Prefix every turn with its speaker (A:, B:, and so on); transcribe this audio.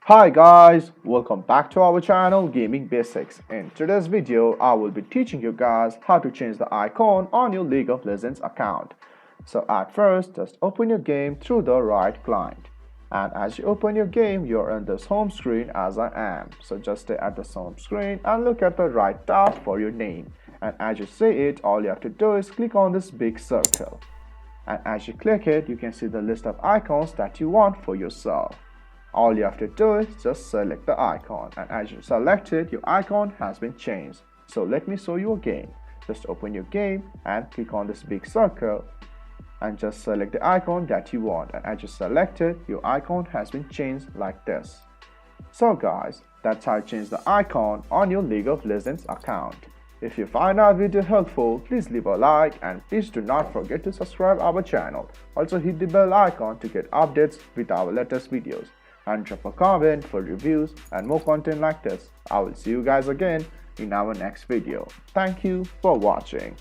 A: Hi guys, welcome back to our channel Gaming Basics. In today's video, I will be teaching you guys how to change the icon on your League of Legends account. So at first, just open your game through the right client. And as you open your game, you're on this home screen as I am. So just stay at this home screen and look at the right tab for your name. And as you see it, all you have to do is click on this big circle. And as you click it, you can see the list of icons that you want for yourself. All you have to do is just select the icon, and as you select it, your icon has been changed. So let me show you again. Just open your game and click on this big circle and just select the icon that you want, and as you select it, your icon has been changed like this. So guys, that's how you change the icon on your League of Legends account. If you find our video helpful, please leave a like and please do not forget to subscribe our channel. Also hit the bell icon to get updates with our latest videos. And drop a comment for reviews and more content like this. I will see you guys again in our next video. Thank you for watching.